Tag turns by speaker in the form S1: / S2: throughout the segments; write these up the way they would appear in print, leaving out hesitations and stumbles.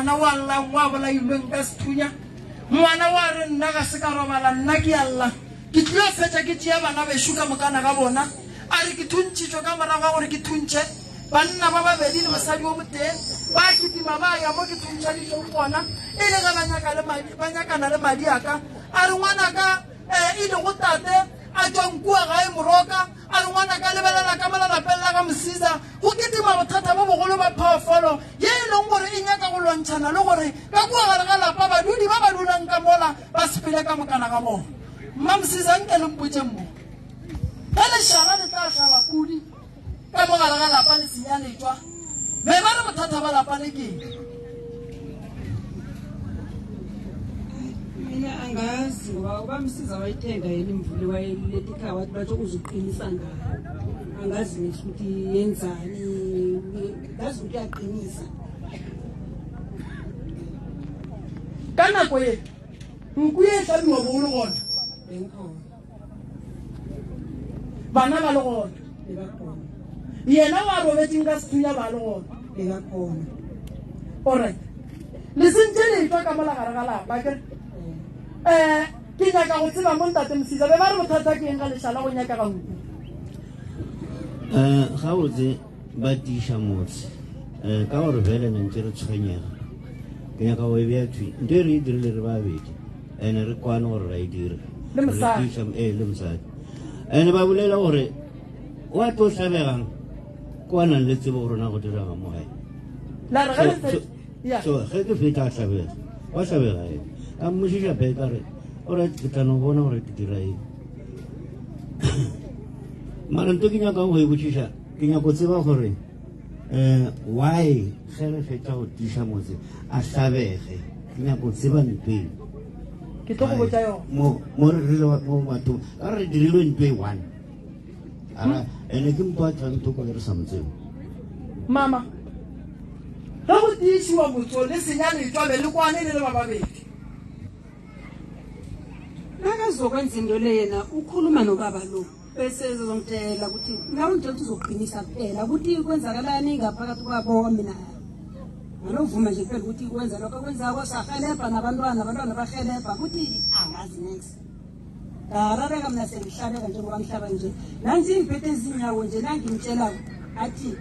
S1: ngwana wa lla wa bola ilweng ka sethunya ngwana wa re nna ga se ka robala nna ke alla ke tlo fetsa ke tšea bana bešo ka mokana ga bona a re ke thuntšitšwe ka morago ga gore ke thuntše banna ba babedi le mosadi o moteng ba ketima ba ya mo ke thuntšhaditšeng gona e le ge ba nyakana le madi aka a re ngwanaka e le go tate a tswang kua gae moroka a re ngwanaka lebelela ka molalapeng la ga mosisa go ketima bothata bo bogolo ba phaofolo ye e leng gore e nyaka go lwantšhana le gore ka kua gare ga lapa badudi ba ba dulang ka mola ba sepele ka mokana ga bona mma mosisa nke le mpotšeng mo ge lešala le tla tlhaba kudi ka mogare ga lapa le senyanetšwa be ba re bothata ba lapa le keng
S2: mina angazi ngoba ubamsiza wayithenga yena imvule wayeletika wathi batsho uzuqinisa ngayo angazi ngisho ukuthi yenzani ngazi ukuthi yaqinisa
S1: ka nako ye nku ye hlabiwa bogolo gona
S2: benkhona
S1: bana ba le gona
S2: bekakhona
S1: yena wa robetseng ka sethunya ba le gona
S2: bekakhona
S1: alright le sentse letšwa ka mola gare ga lapa kere ke nyaka go tseba mo ntate mosisa be ba re bothata ke eng ga lešala go nyaka ga nku
S3: ga botse ba tiša motse ka gore fele ne ntse re tshwenyega ke nyaka go e bea thwi nto e re e dirile re babedi and re kwane gore ra e dire
S1: Le mosadi.
S3: le mosadi and ba bolela gore wa tlo hlabegang ko a nang le tsebo go rona go diraga mo gae
S1: la re ge le fe- ya
S3: so ge ke feta a hlabega wa hlabega e ka mmošiša pe ka re ore ke tlano bona gore ke dira eng mara nto ke nyaka go e botšiša ke nyako tseba gore why ge re fetsa go tiša motse a hlabege ke nyako tseba ntweng
S1: ke tlo go botsa yona
S3: mo bathong ka re dirilwe ntho e one ene ke mpo a tlanthoko le re sa motseo
S1: mama ge go tiišiwa motso le senyanetšwa be le kwane le le ba babedi
S2: nakazokwenza into le yena ukhuluma nobaba lo bese zongitshela ukuthi nawe ngitshela ukuthi uzoqinisa kuphela ukuthi kwenzakalani ngaphakathi kwabo mina ngalokuvuma nje kuphela ukuthi kwenza lokho kwenzako sahelebha nabantwana bahelebha ukuthi angazi next ngarareka mina sengihlabeka njengoba ngihlaba nje nansi ngiphethe ezinyawo nje nangimtshela athi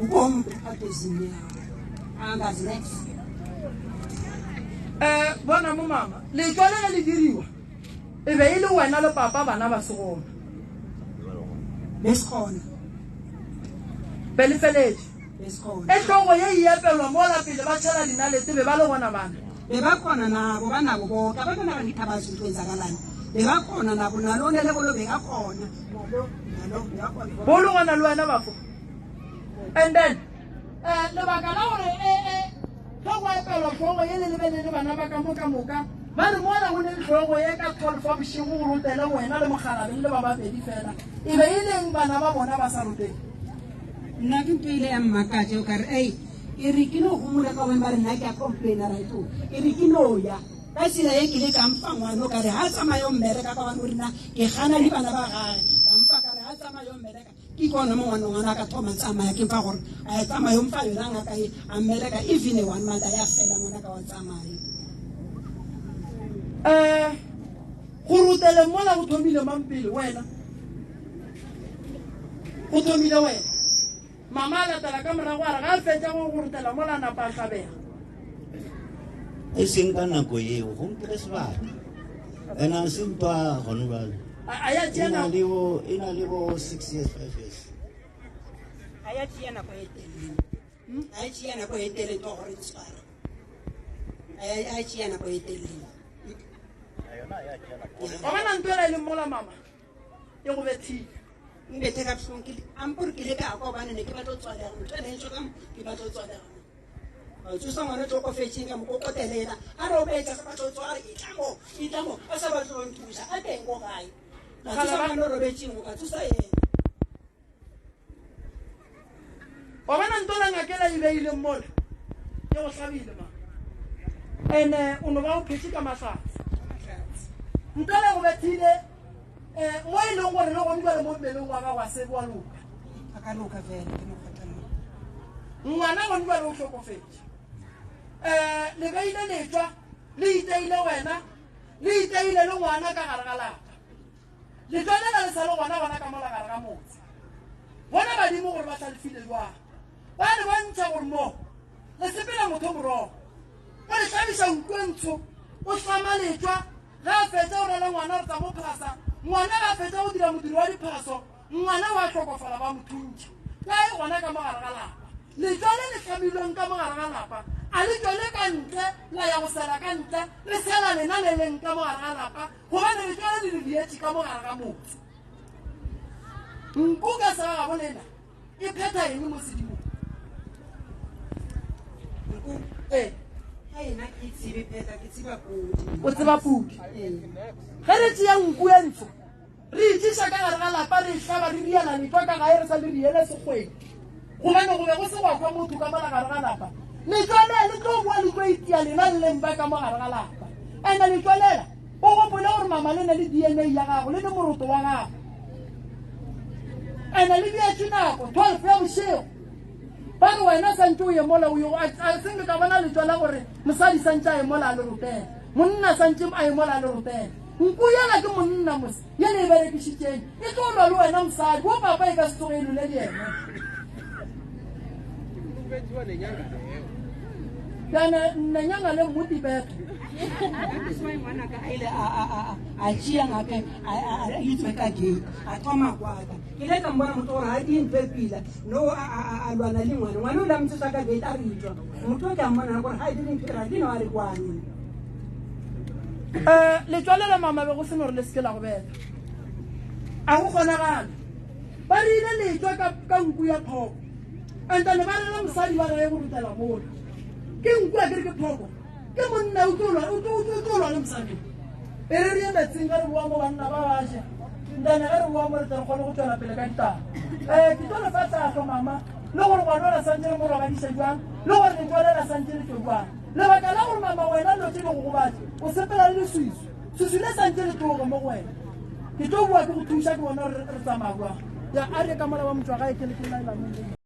S2: ubomi bephathe ezinyawo angazi next
S1: bona mo mama letšwa le ge le diriwa e be e le wena le papa bana ba segona
S2: besikhona
S1: be le feletše
S2: besikhona
S1: e tlogo ye e epelwa mo lapele ba tšhela dinalete be ba le gona bana
S2: bebakhona nabo banabo bonke abantwana bangithabazi ukuthi kwenzakalani bebakhona nabo nalona lekolo bekakhona
S1: bo le gona le wena bafo and then lebaka la gore ge go epelwa tlhogo ye le lebelele bana ba ka moka ba re mola go le tlhogo ye ka 12 fa bošego go rutele wena le mogalabeng le ba babedi fela e be e leng bana ba bona ba sa ruteng
S2: nna ke nto ile ya mmakatse o kare ei e re ke no gomola ka bone ba re nna ke a complaina raito e re ke no ya ka tsela ye ke le ka mfa ngwane o kare ga tsamaya yo mmereka ka bane o rena ke gana le bana ba gage ka mfa kare ga tsamaya yo mmereka ke kona mo ngwana a ka thoma tsamaya ke mfa gore a tsamaya yo mfa yona ngaka e a mmereka even 1 month a ya fela ngwana ka wa tsamaya
S1: go rutele mola go thomile mampele wena go thomile wena mama a latela ka morago a re ga a fetsa go rutela mola napa a tlhabega
S3: e seng ka nako eo gompele sebaka and a se ntwa gone bale
S1: a ya
S3: e
S1: tšena
S3: na le bo 6 years 5 years
S2: a ya tšea nako e telele a ya tšea nako e telele to gore tshwara a ya tšea nako e telele
S1: wa bona ntwela e leng mola mama e go bethile
S2: mbethe ka tlhong ampore ke le ka kwa bana ne ke batla tswalela motho ene ntse ka ke batla tswalela a tsosa ngwana tlo go fetšeng ka mokokotelela a re o betsa sa batla tswala itlamo a sa batla go nthusa a teng go gae ga sa bana ro betšeng go ka tsosa yena
S1: wa bona ntwela ngakela e beile mola ke go tlhabile ma ene o no ba o phetse ka masatsi ntwela go bethile mo e leng gore le gongwa le mo mmeleng wa ka wa se wa loka
S2: a ka loka fela ke mo kgothala
S1: ngwana gongwa le o tlhokofetse le beile letšwa le iteile wena le iteile le ngwana ka gare ga lapa letšwa lela le sa le gona ka mola gare ga motse bona badimo gore ba tlalefile jwang ba le bontšha gore mo le sepela motho morogo o le tlhabiša nkuentsho o tlhama letšwa ga a fetsa o rela ngwana re tsa mo phasa ngwana ga a fetsa go dira modiri wa diphaso ngwana wa tlhokofala ba mothuntšha kae gona ka mogare ga lapa letšwa le le tlhamilweng ka mogare ga lapa a le tšwele ka ntle la ya go sela ka ntle le sela lena le leng ka mogare ga lapa gobane letšwa le le dietše ka mogare ga motse nku ka sega gabo lena e phetha eng mo sedimong o tseba pudi ge re tšea nku e ntsho re itšiša ka gare ga lapa re tlhaba re riana letšwa ka gae re sa le riele sekgwedi gobane go be go se gwakwa motho ka mola gare ga lapa letšwa lela le tlo boa le tlo itia lena le leng ba ka mo gare ga lapa ande letšwa lela o gopole gore mama le na le DNA ya gago le le moroto wa gago ande le beetše nako 12 ya bošego ba re wena santse o ye mola a seng ka bona letšwa la gore mosadi santse a ye mola a le rotela monna santse a ye mola a le rotela nku yela ke monna mose ye le e berekišitšeng e tlo lwa le wena mosadi wo papa e ka se tlogelole le ena kana nanyanga le mmuti beto
S2: a tšea ngaka a itswe ka gate a thoma kwaka ke le ka mbona motho gore ga di mpepila no a lwana le ngwana o la mtsesa ka gate a re itswa motho o ke a mmona gore ga di mpira di no a re kwane
S1: letšwa le le mama be go seno gore le seke la go bela a go kgonagala ba rile letšwa ka nku ya phoko antane ba rela mosadi ba rae go rutela mola ke nku a kere ke phoko ke monna o tlo lwa le mosadi e re rie metseng ga re boa mo banna ba baja ntane ga re boa mo re tle re kgone go tswela pele ka ditaba ke tlo le fa tlatlo mama le gore ngwana o la santse le morogadiša jwang le gore letšwa le la santse le tlo jwang lebaka la gore mama wena lote le go gobatse o sepela le leswiswi le santse le tloge mo go wena ke tlo bua ke go thuša ke bona gore re tsamaya jwang ya a re ka mola wa motswa gae ke le ke laela